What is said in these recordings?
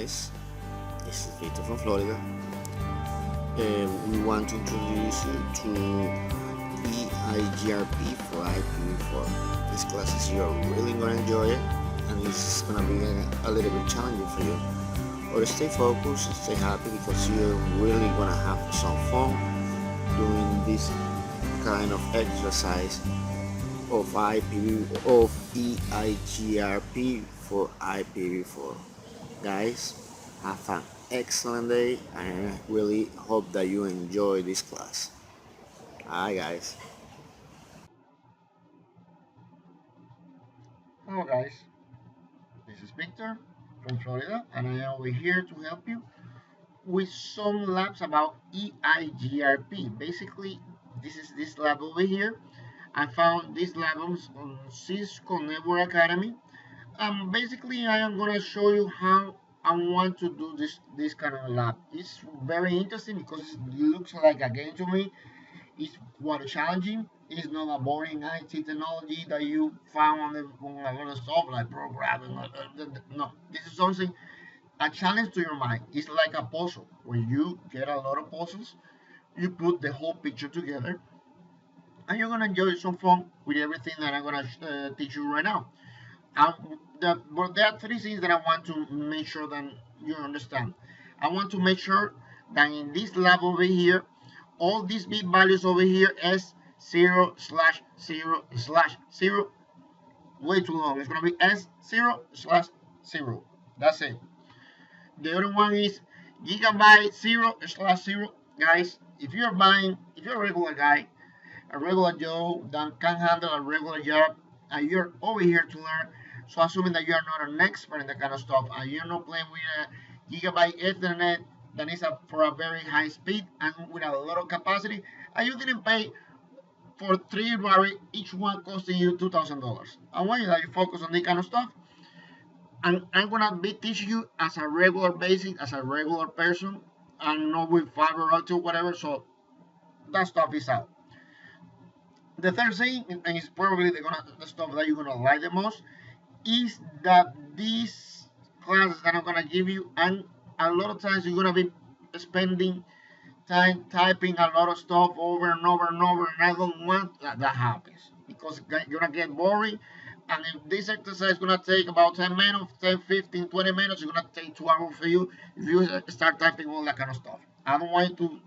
guys, this is Victor from Florida. We want to introduce you to Eigrp for IPV4. This class is you're really going to enjoy it, and it's going to be a little bit challenging for you. But stay focused and stay happy because you're really going to have some fun doing this kind of exercise of Eigrp for IPV4. Guys, have an excellent day, and I really hope that you enjoy this class. Hi guys. Hello guys, this is Victor from Florida and I am over here to help you with some labs about Eigrp. Basically, this is this lab over here. I found this lab on Cisco Network Academy. Basically, I am gonna show you how I want to do this kind of lab. It's very interesting because it looks like a game to me. It's quite challenging. It's not a boring IT technology that you found on a lot of stuff like programming. No, this is something, a challenge to your mind. It's like a puzzle. When you get a lot of puzzles, you put the whole picture together, and you're gonna enjoy some fun with everything that I'm gonna teach you right now. But there are three things that I want to make sure that you understand. I want to make sure that in this lab over here, all these bit values over here is 0/0/0. Way too long. It's gonna be S0/0. That's it. The other one is gigabyte 0/0. Guys, if you're a regular guy, a regular Joe that can handle a regular job, and you're over here to learn, so assuming that you are not an expert in that kind of stuff, and you're not playing with a gigabyte Ethernet that is for a very high speed and with a lot of capacity, and you didn't pay for 3 each one costing you $2,000. I want you that you focus on this kind of stuff, and I'm gonna be teaching you as a regular basic, as a regular person, and not with fiber optic whatever. So that stuff is out. The third thing, and it's probably the stuff that you're gonna like the most, is that these classes that I'm gonna give you, and a lot of times you're gonna be spending time typing a lot of stuff over and over and over, and I don't want that happens because you're gonna get boring. And if this exercise is gonna take about 10 minutes, 10, 15, 20 minutes, it's gonna take 2 hours for you if you start typing all that kind of stuff. I don't want you to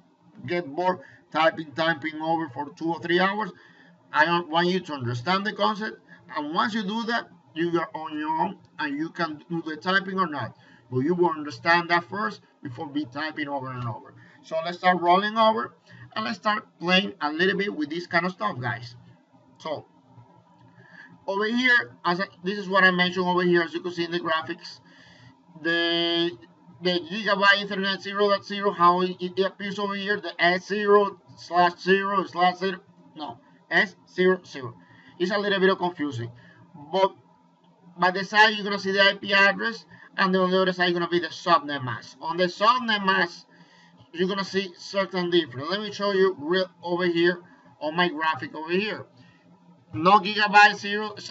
get bored typing over for 2 or 3 hours. I want you to understand the concept, and once you do that, you are on your own and you can do the typing or not. But you will understand that first before be typing over and over. So let's start rolling over and let's start playing a little bit with this kind of stuff, guys. So over here, this is what I mentioned over here, as you can see in the graphics, the gigabyte Ethernet 0.0, how it appears over here, the S0/0/0, no, S00. It's a little bit confusing, but by the side you're gonna see the IP address, and then on the other side you're gonna be the subnet mask. On the subnet mask, you're gonna see certain difference. Let me show you real over here on my graphic over here. No gigabyte 0/0. It's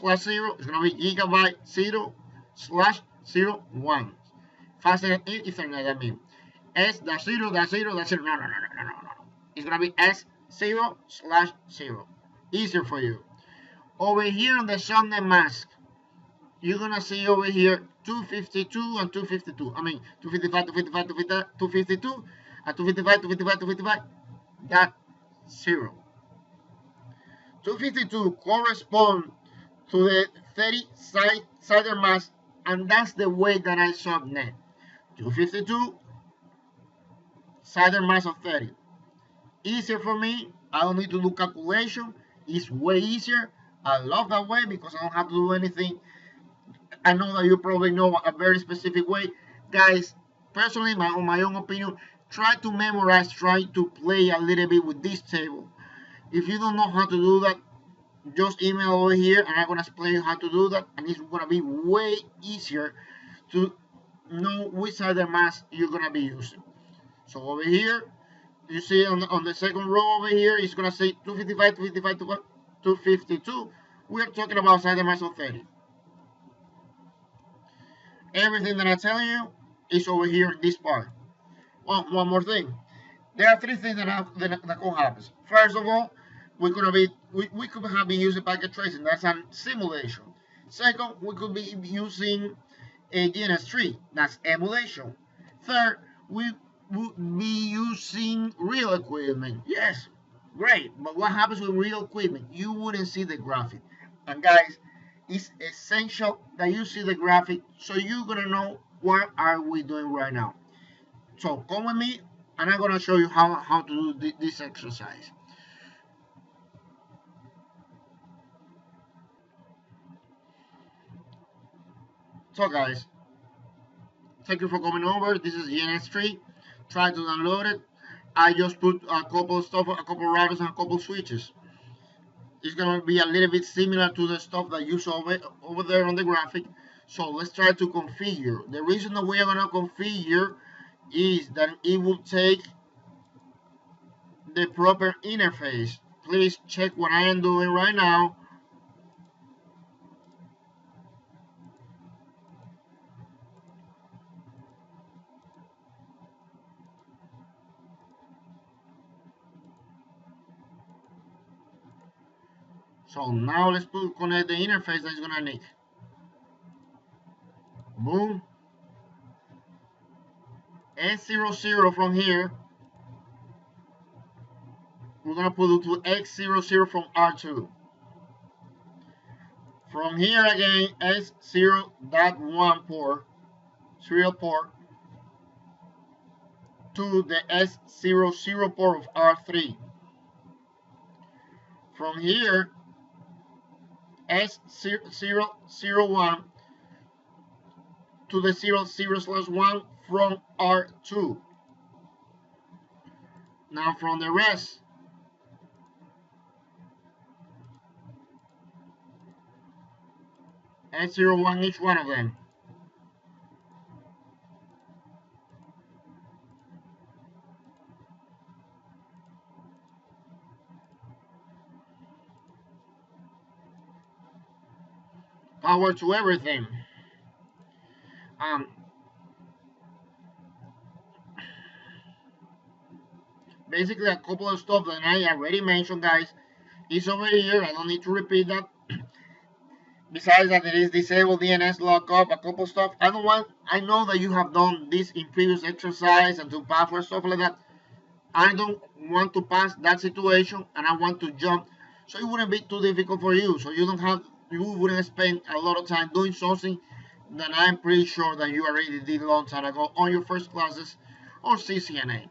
gonna be gigabyte 0/01. Faster Ethernet. I mean, S-0/0/0. No. It's gonna be S0/0. Easier for you. Over here on the subnet mask, you're gonna see over here 252 and 252. I mean 255, 255, 252, and 255, 255, 255. That 0. 252 correspond to the 30 cider mask, and that's the way that I subnet. 252 cider mask of 30. Easier for me. I don't need to do calculation. It's way easier. I love that way because I don't have to do anything. I know that you probably know a very specific way. Guys, personally, on my own opinion, try to memorize, try to play a little bit with this table. If you don't know how to do that, just email over here and I'm going to explain you how to do that, and it's going to be way easier to know which cider mask you're going to be using. So over here, you see on the second row over here, it's going to say 255, 255, 252. We're talking about cider mask of 30. Everything that I'm telling you is over here in this part. One more thing. There are three things that could happen. First of all, we could have been using packet tracing. That's a simulation. Second, we could be using a DNS tree. That's emulation. Third, we would be using real equipment. Yes, great. But what happens with real equipment? You wouldn't see the graphic. And guys, it's essential that you see the graphic so you're gonna know what are we doing right now. So come with me, and I'm gonna show you how to do this exercise. So guys, thank you for coming over. This is GNS3. Try to download it. I just put a couple of stuff, a couple of routers and a couple of switches. It's gonna be a little bit similar to the stuff that you saw over there on the graphic. So let's try to configure. The reason that we are gonna configure is that it will take the proper interface. Please check what I am doing right now. So now let's connect the interface that is gonna need. Boom. S00 from here. We're gonna put it to X00 from R2. From here again, S0.1 port, serial port, to the S00 port of R3. From here, S001 to the 00/1 from R2. Now from the rest, S01 each one of them. Power to everything. Basically a couple of stuff that I already mentioned, guys, is over here. I don't need to repeat that. Besides that, there is disable DNS lockup, a couple stuff. I know that you have done this in previous exercise and to password stuff like that. I don't want to pass that situation, and I want to jump, so it wouldn't be too difficult for you. So you wouldn't spend a lot of time doing something that I'm pretty sure that you already did a long time ago on your first classes or CCNA.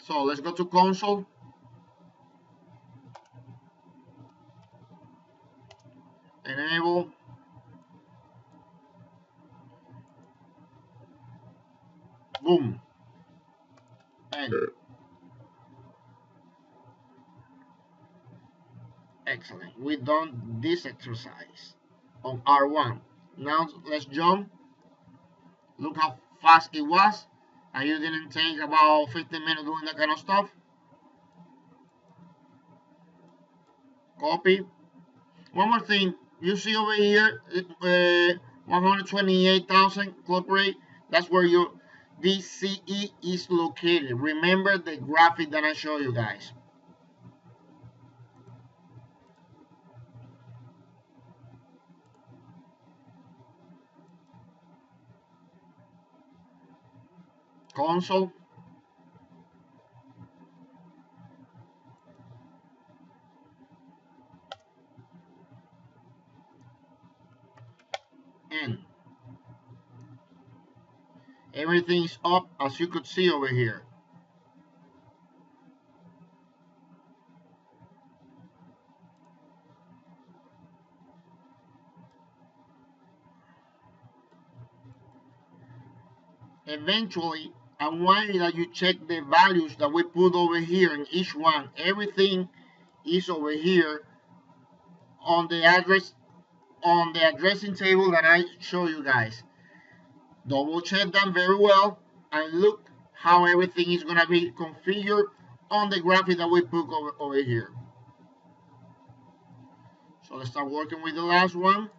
So let's go to console. Enable. Boom. And excellent. We've done this exercise on R1. Now let's jump. Look how fast it was. And you didn't take about 15 minutes doing that kind of stuff. Copy. One more thing. You see over here, 128,000 clock rate. That's where your DCE is located. Remember the graphic that I showed you guys. Console. And everything is up, as you could see over here. Eventually, I want that you check the values that we put over here in each one. Everything is over here on the addressing table that I show you guys. Double check them very well and look how everything is gonna be configured on the graphic that we put over here. So let's start working with the last one.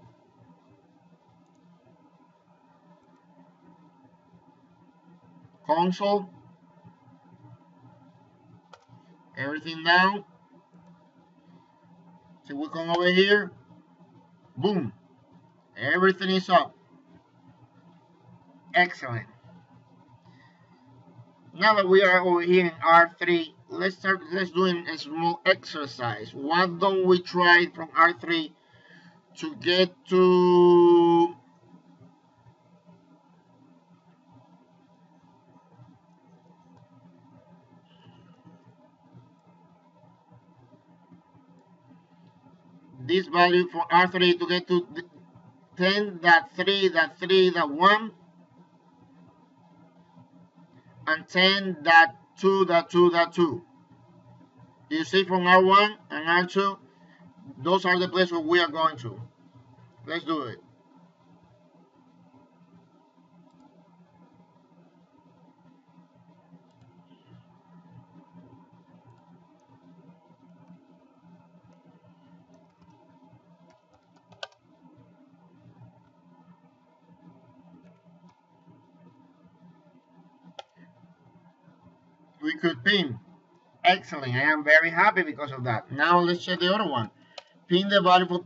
Console. Everything down. So we come over here. Boom. Everything is up. Excellent. Now that we are over here in R3, let's do a small exercise. Why don't we try from R3 to get to this value for R3 to get to 10.3.3.1 and 10.2.2.2. You see from R1 and R2, those are the places where we are going to. Let's do it. We could pin. Excellent. I am very happy because of that. Now let's check the other one. Pin the value for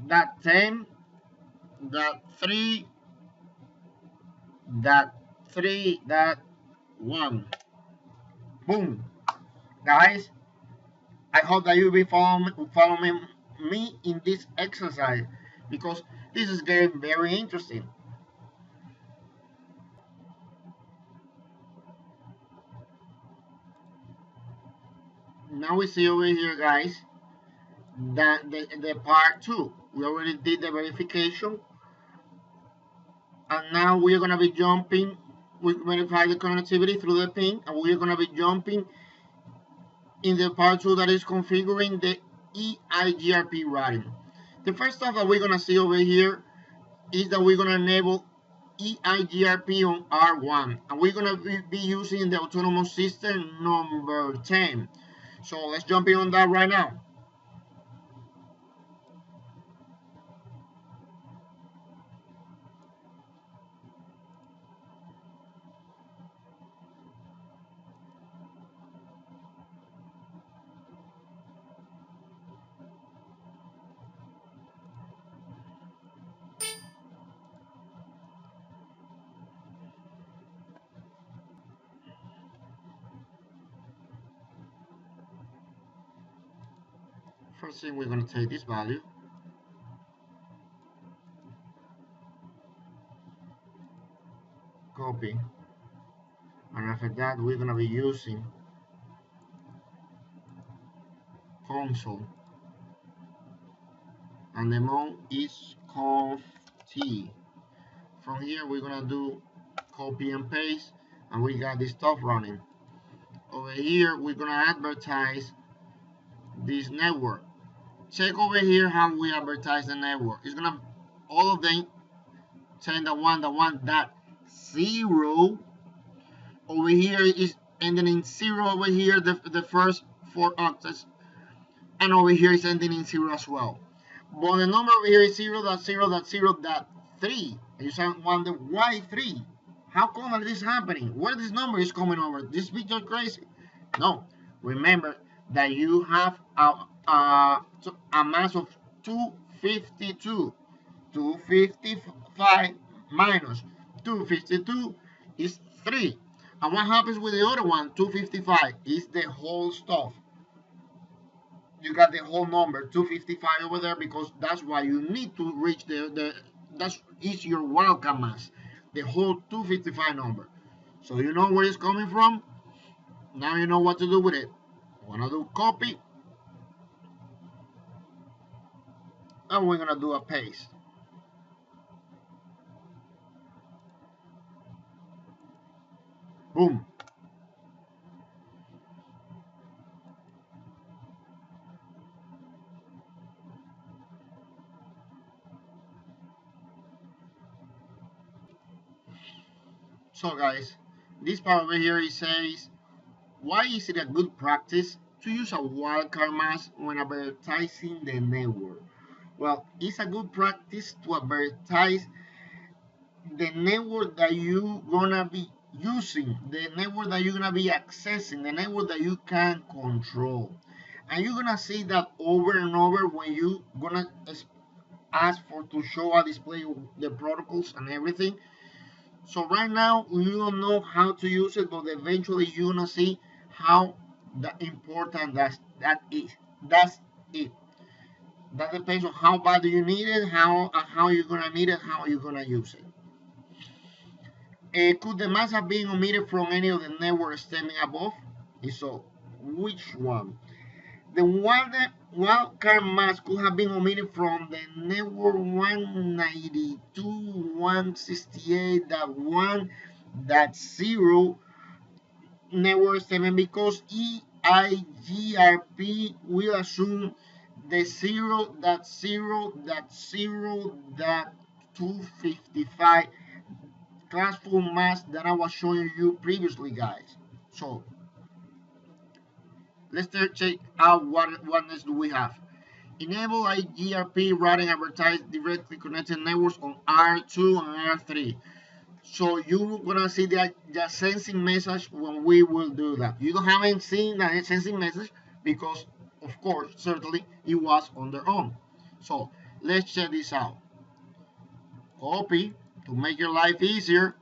that 10.3.3.1. Boom. Guys, I hope that you'll be following me in this exercise because this is getting very interesting. Now we see over here, guys, that the part 2. We already did the verification. And now we're going to be jumping. We verify the connectivity through the pin. And we're going to be jumping in the part 2 that is configuring the Eigrp routing. The first stuff that we're going to see over here is that we're going to enable Eigrp on R1. And we're going to be using the autonomous system number 10. So let's jump in on that right now. First thing, we're going to take this value, copy, and after that we're going to be using console, and the mode is conf t. From here we're going to do copy and paste, and we got this stuff running. Over here we're going to advertise this network. Check over here how we advertise the network. It's gonna all of them 10.1.1.0. Over here is ending in 0 over here, the first 4 octets, and over here is ending in 0 as well. But the number over here is 0.0.0.3. And you wonder why 3? How come this is happening? Where this number is coming over? This picture crazy? No, remember that you have a mass of 252. 255 minus 252 is 3. And what happens with the other one, 255, is the whole stuff. You got the whole number, 255 over there, because that's why you need to reach that is your wildcard mass, the whole 255 number. So you know where it's coming from. Now you know what to do with it. We're gonna do copy, and we're gonna do a paste. Boom. So guys, this part over here, it says, why is it a good practice to use a wildcard mask when advertising the network? Well, it's a good practice to advertise the network that you gonna be using, the network that you're gonna be accessing, the network that you can control. And you're gonna see that over and over when you gonna ask for to show a display of the protocols and everything. So right now you don't know how to use it, but eventually you're gonna see how important that is. That's it. That depends on how bad do you need it, how you're gonna need it, how you're gonna use it. Could the mask have been omitted from any of the networks stemming above? If so, which one? The wildcard mask could have been omitted from the network 192.168.1.0 network stemming because Eigrp will assume the 0.0.0.255 classful mask that I was showing you previously, guys. So let's check out what else do we have. Enable Eigrp routing advertise directly connected networks on R2 and R3. So you're gonna see the sensing message when we will do that. You haven't seen that sensing message because, of course, certainly it was on their own. So let's check this out. Copy to make your life easier.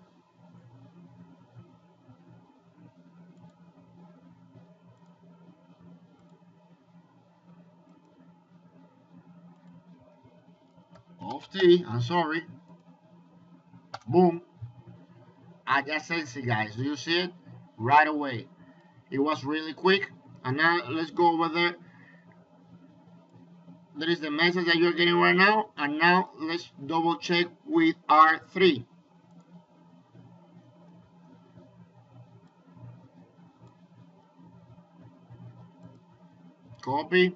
Off T, I'm sorry. Boom. I just sensed it, guys. Do you see it? Right away. It was really quick. And now let's go over there. There is the message that you're getting right now. And now let's double check with R3. Copy.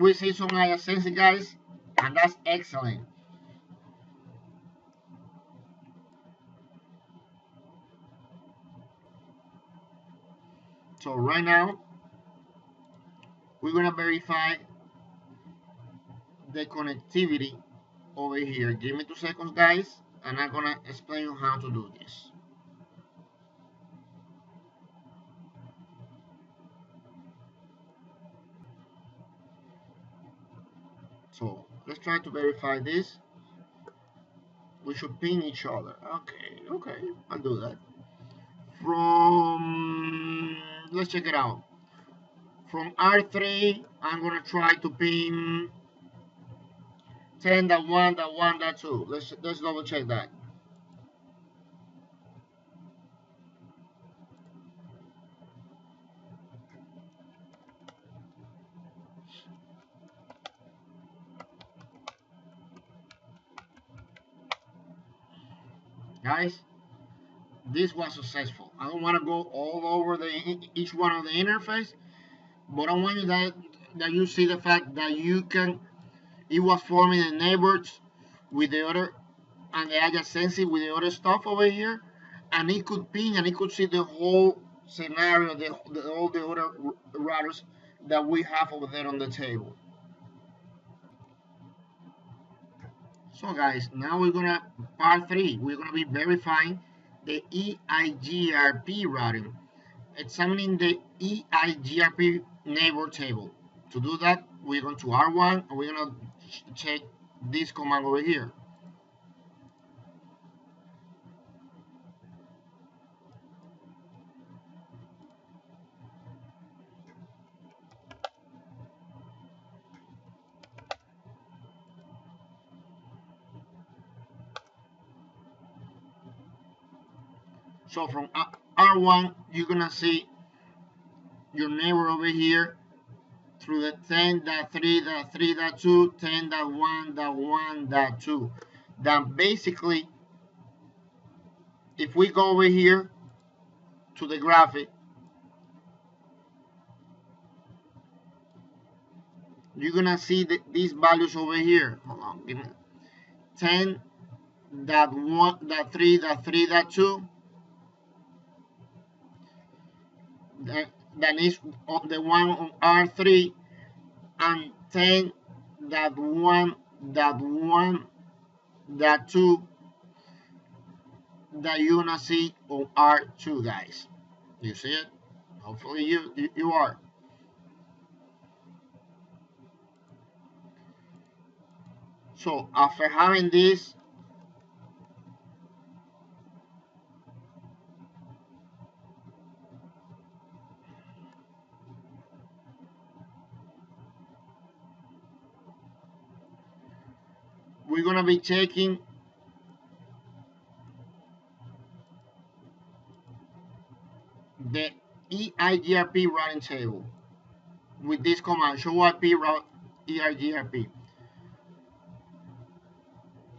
We see some adjacency, guys, and that's excellent. So right now, we're gonna verify the connectivity over here. Give me 2 seconds, guys, and I'm gonna explain you how to do this. So let's try to verify this. We should ping each other. Okay, I'll do that. Let's check it out. From R3, I'm gonna try to ping 10.1.1.2. Let's double check that. Guys, this was successful. I don't want to go all over each one of the interface, but I want you that you see the fact that you can. It was forming the neighbors with the other and the adjacency with the other stuff over here, and it could ping and it could see the whole scenario, all the other routers that we have over there on the table. So guys, now we're gonna part 3. We're gonna be verifying the Eigrp routing, examining the Eigrp neighbor table. To do that, we're going to R1 and we're gonna check this command over here. So from R1, you're gonna see your neighbor over here through the 10.3.3.2, 10.1.1.2. Then basically, if we go over here to the graphic, you're gonna see these values over here. Hold on, give me 10.1.3.3.2. That is the one on R3, and 10.1.1.2 that you're gonna see on R2, guys. You see it? Hopefully you are. So after having this, we're gonna be checking the Eigrp routing table with this command, show IP route Eigrp.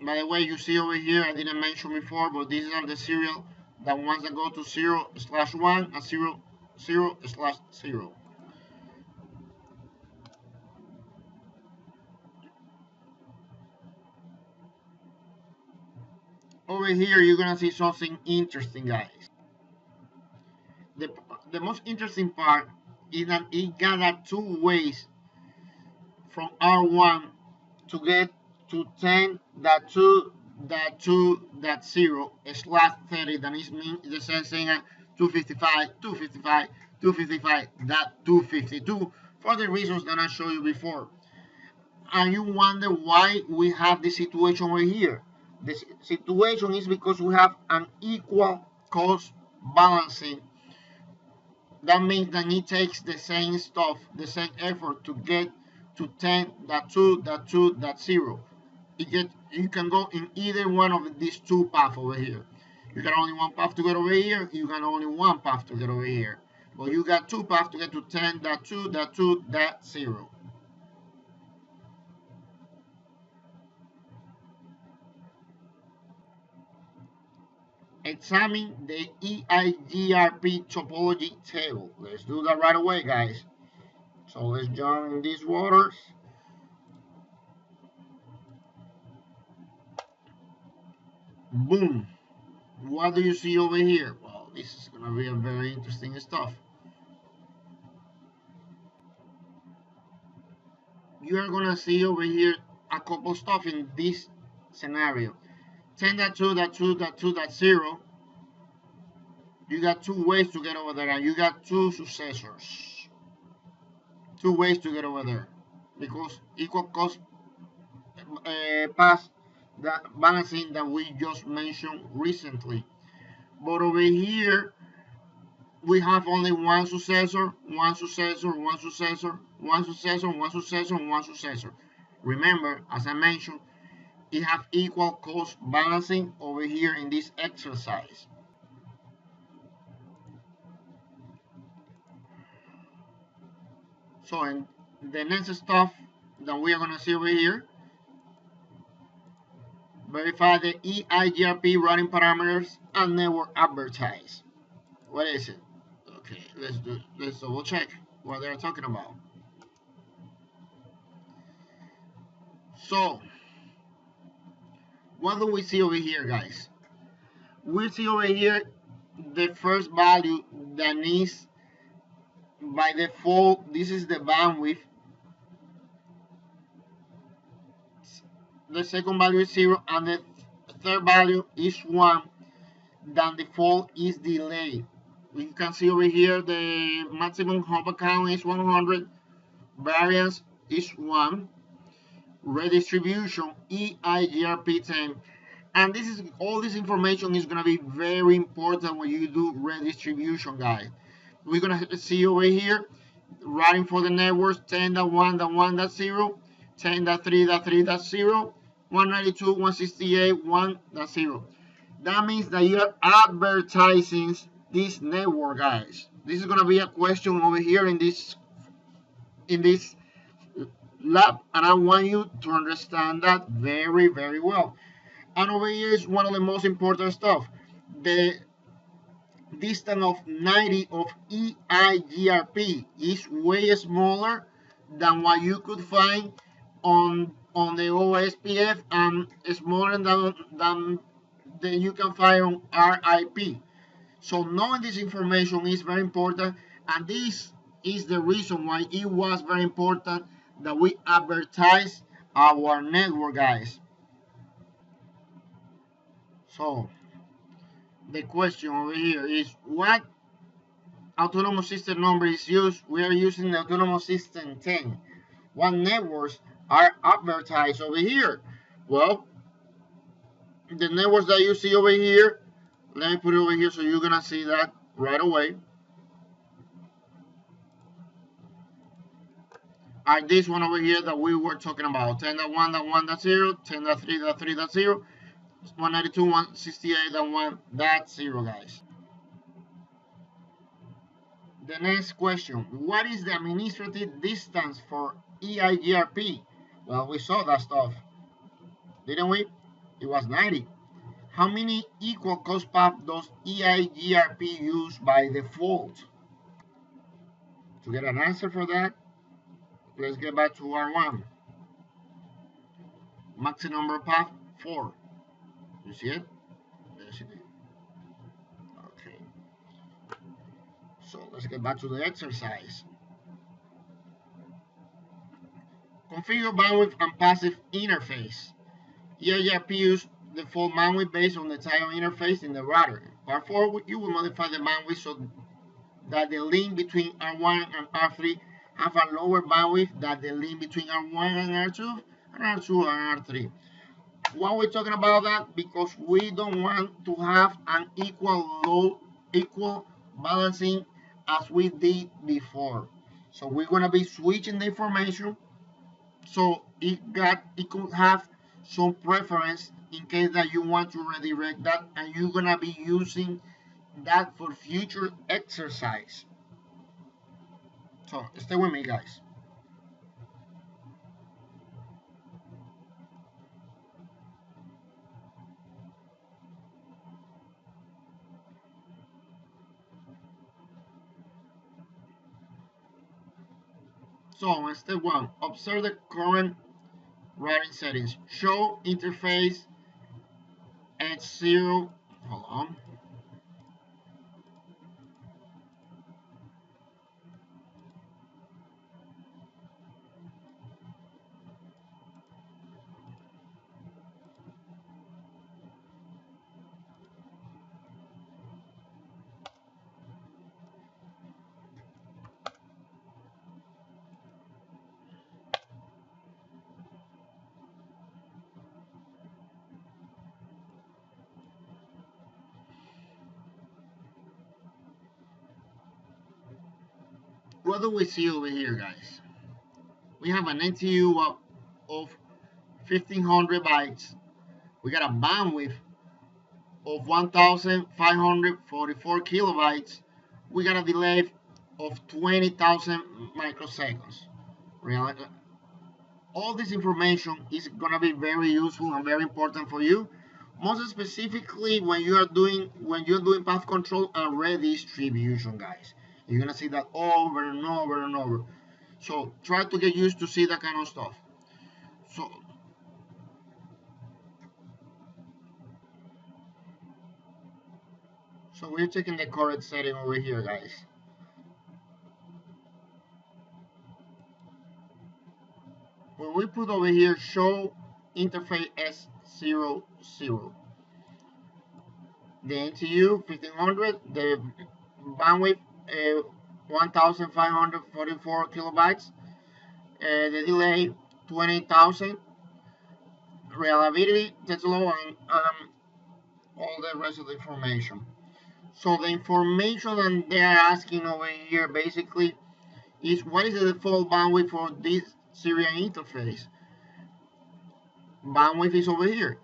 By the way, you see over here, I didn't mention before, but these are the serial, the ones that go to 0/1 and 0/0. Over here, you're gonna see something interesting, guys. The most interesting part is that it got two ways from R1 to get to 10.2.2.0/30. That is mean the same thing at 255.255.255.252 for the reasons that I showed you before. And you wonder why we have this situation over here. The situation is because we have an equal cost balancing. That means that it takes the same stuff, the same effort to get to 10.2.2.0. You can go in either one of these two paths over here. You got only one path to get over here, you got only one path to get over here. But you got two paths to get to 10.2.2.0. Examine the Eigrp topology table. Let's do that right away, guys. So let's jump in these waters. Boom. What do you see over here? Well, this is going to be a very interesting stuff. You are going to see over here a couple stuff in this scenario. 10.2.2.2.0. You got two ways to get over there, and you got two successors. Two ways to get over there, because equal cost path that balancing that we just mentioned recently. But over here, we have only one successor, one successor, one successor, one successor, one successor, and one successor. Remember, as I mentioned, it have equal cost balancing over here in this exercise. So in the next stuff that we are going to see over here, verify the Eigrp routing parameters and network advertise. What is it? Okay, let's double check what they're talking about. So what do we see over here, guys? We see over here the first value that is by default, this is the bandwidth. The second value is 0 and the third value is 1. Then default is delay. You can see over here the maximum hop count is 100, variance is 1, redistribution Eigrp10. And this is all this information is going to be very important when you do redistribution, guys. We're going to see over here routing for the networks 10.1.1.0, 10.3.3.0, 192.168.1.0. That means that you're advertising this network, guys. This is going to be a question over here in this lab, and I want you to understand that very, very well. And over here is one of the most important stuff. The distance of 90 of Eigrp is way smaller than what you could find on the OSPF, and smaller than you can find on RIP. So knowing this information is very important, and this is the reason why it was very important that we advertise our network, guys. So the question over here is, what autonomous system number is used? We are using the autonomous system 10. What networks are advertised over here? Well, the networks that you see over here, let me put it over here so you're gonna see that right away, are this one over here that we were talking about: 10.1.1.0, 10.3.3.0, 192.168.1.0, guys. The next question, what is the administrative distance for Eigrp? Well, we saw that stuff, didn't we? It was 90. How many equal cost path does Eigrp use by default? To get an answer for that, let's get back to R1. Maximum number path 4. You see it? Yes, it is. Okay. So let's get back to the exercise. Configure bandwidth and passive interface. Eigrp use default bandwidth based on the type of interface in the router. Part 4, you will modify the bandwidth so that the link between R1 and R3 have a lower bandwidth than the link between R1 and R2 and R2 and R3. Why we're talking about that? Because we don't want to have an equal balancing as we did before. So we're gonna be switching the information, so it could have some preference in case that you want to redirect that, and you're gonna be using that for future exercise. So stay with me, guys. So step 1, observe the current routing settings. Show interface at 0. Hold on. What do we see over here, guys? We have an NTU of 1500 bytes. We got a bandwidth of 1544 kilobytes. We got a delay of 20,000 microseconds. All this information is going to be very useful and very important for you, most specifically when you're doing path control and redistribution, guys. You're going to see that over and over and over. So try to get used to see that kind of stuff. So we're taking the correct setting over here, guys. When we put over here show interface S00, the NTU 1500, the bandwidth 1544 kilobytes, the delay 20,000, reliability, that's low, and all the rest of the information. So the information that they're asking over here basically is what is the default bandwidth for this serial interface. Bandwidth is over here,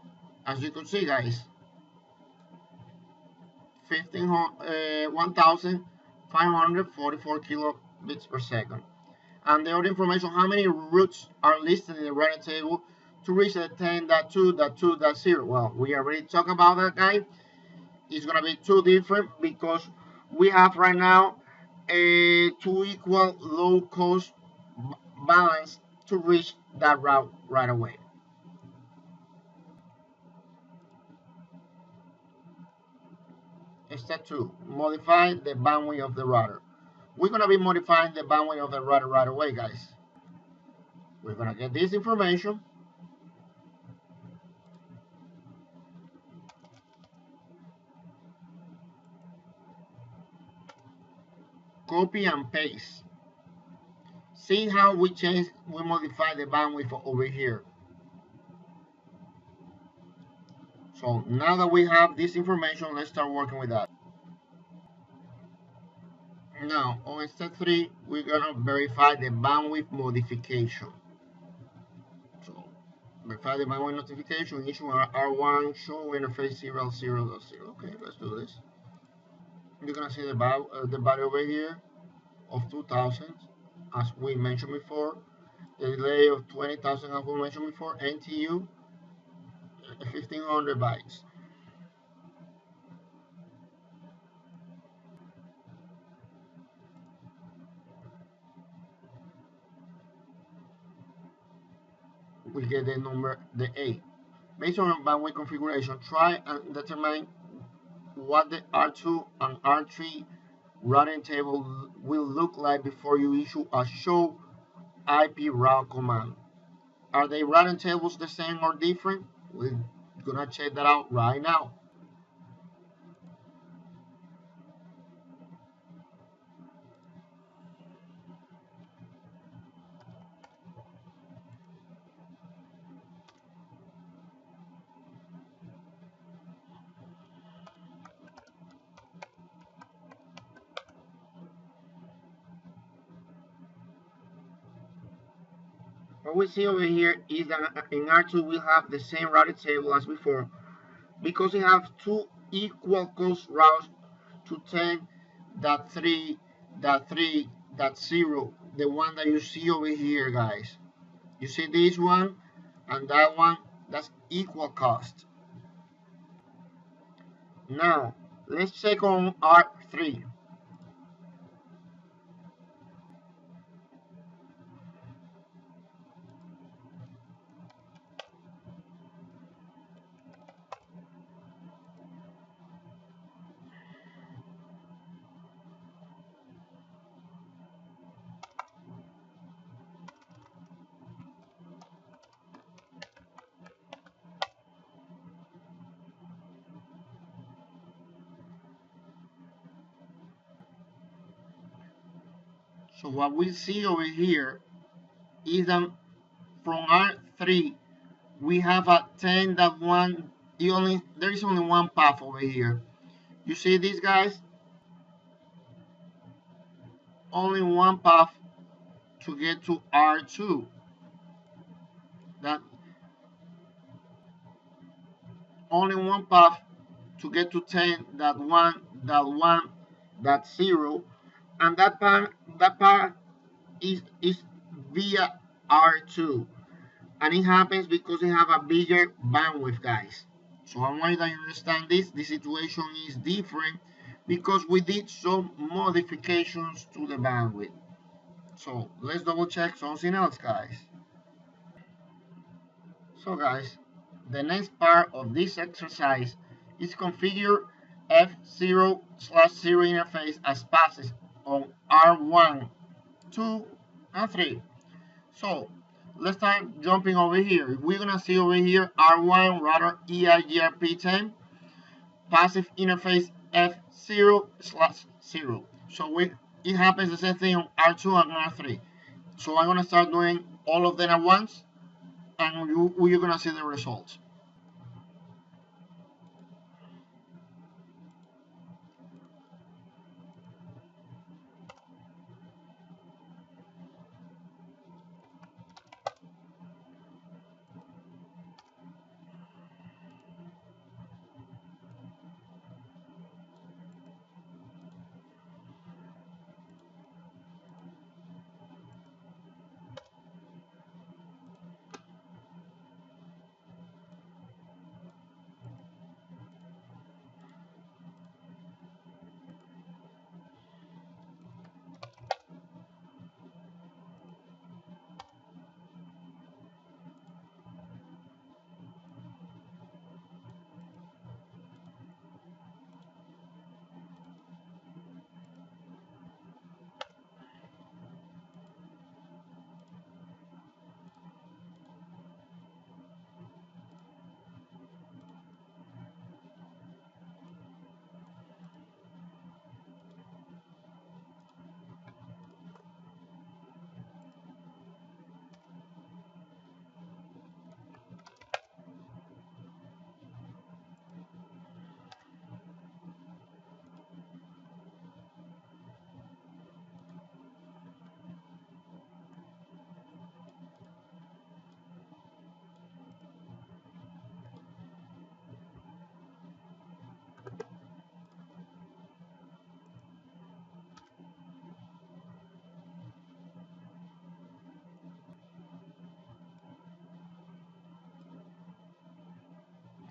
as you can see, guys, 1544 kilobits per second. And the other information, how many routes are listed in the routing table to reach the 10.2.2.0. Well, we already talked about that, guy. It's gonna be two different because we have right now two equal low cost balance to reach that route right away. Step 2, modify the bandwidth of the router. We're going to be modifying the bandwidth of the router right away, guys. We're going to get this information, copy and paste. See how we modify the bandwidth over here. So now that we have this information, let's start working with that. Now, on step 3, we're going to verify the bandwidth modification. So, verify the bandwidth notification, issue R1, show interface 0.0.0. Okay, let's do this. You're going to see the value over here of 2000, as we mentioned before. The delay of 20,000, as we mentioned before. NTU, 1500 bytes. We get the number, the 8. Based on bandwidth configuration, try and determine what the R2 and R3 routing table will look like before you issue a show IP route command. Are the routing tables the same or different? We're gonna check that out right now. What we see over here is that in R2 we have the same routing table as before, because we have two equal cost routes to 10.3.3.0, the one that you see over here, guys. You see this one and that one, that's equal cost. Now, let's check on R3. So what we see over here is that from R3 we have a 10.1. There is only one path over here. You see this, guys? Only one path to get to R2. That only one path to get to 10.1.1.0, and that part is via R2, and it happens because they have a bigger bandwidth, guys. So I want you to understand this. The situation is different because we did some modifications to the bandwidth. So let's double check something else, guys. So guys, the next part of this exercise is configure F0/0 interface as passes on R1, 2, and 3. So let's start jumping over here. We're gonna see over here R1 router Eigrp 10 passive interface F0/0. So it happens the same thing on R2 and R3. So I'm gonna start doing all of them at once, and you're gonna see the results.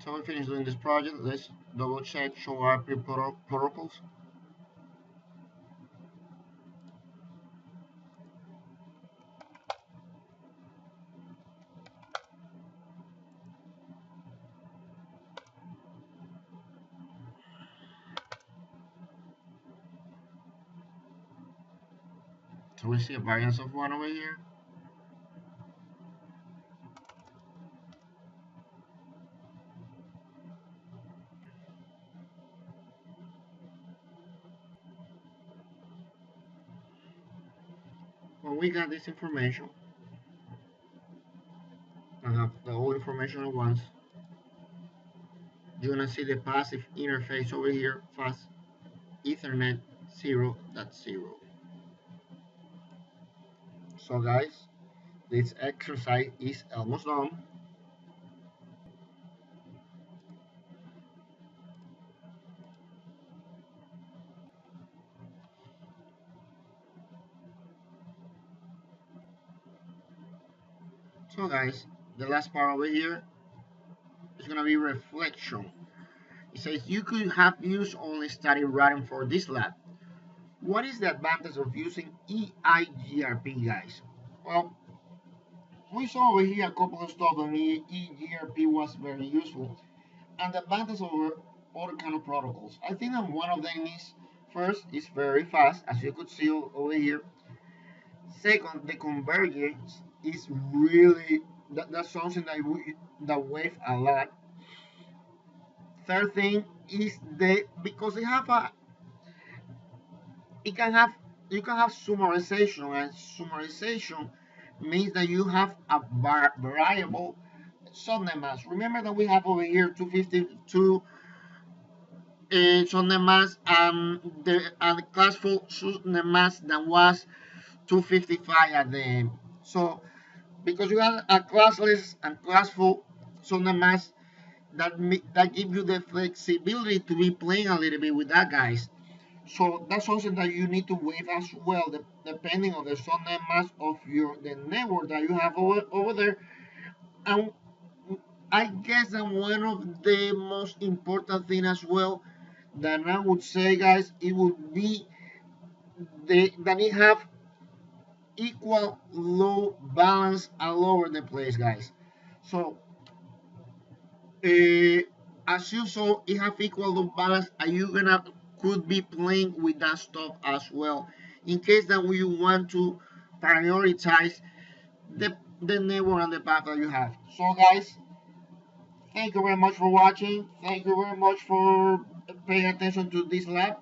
So we finished doing this project. Let's double check show IP protocols. So we see a variance of 1 over here. When we got this information, I have the whole information at once. You're gonna see the passive interface over here, fast Ethernet 0.0. So guys, this exercise is almost done. So guys, the last part over here is gonna be reflection. It says you could have used only study writing for this lab. What is the advantage of using Eigrp, guys? Well, we saw over here a couple of stuff on Eigrp was very useful, and the advantage over other kind of protocols. I think that one of them is first, it's very fast, as you could see over here. Second, the convergence is really that's something that weighs a lot. Third thing is because it can have you can have summarization, and summarization means that you have a variable Sunday mass. Remember that we have over here 252 Sunday mass and the classful Sunday mass that was 255 at the end. So because you have a classless and classful Sunday mass, that gives you the flexibility to be playing a little bit with that, guys. So that's something that you need to waive as well, depending on the Sunday mass of the network that you have over there. And I guess that one of the most important thing as well that I would say, guys, it would be that it have equal low balance all over the place, guys. So as you saw, it have equal low balance, and you gonna could be playing with that stuff as well, in case that we want to prioritize the network and the path that you have. So guys, thank you very much for watching. Thank you very much for paying attention to this lab,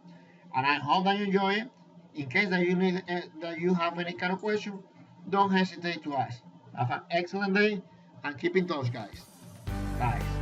and I hope that you enjoy it. In case that you need that you have any kind of question, don't hesitate to ask. Have an excellent day and keep in touch, guys. Bye.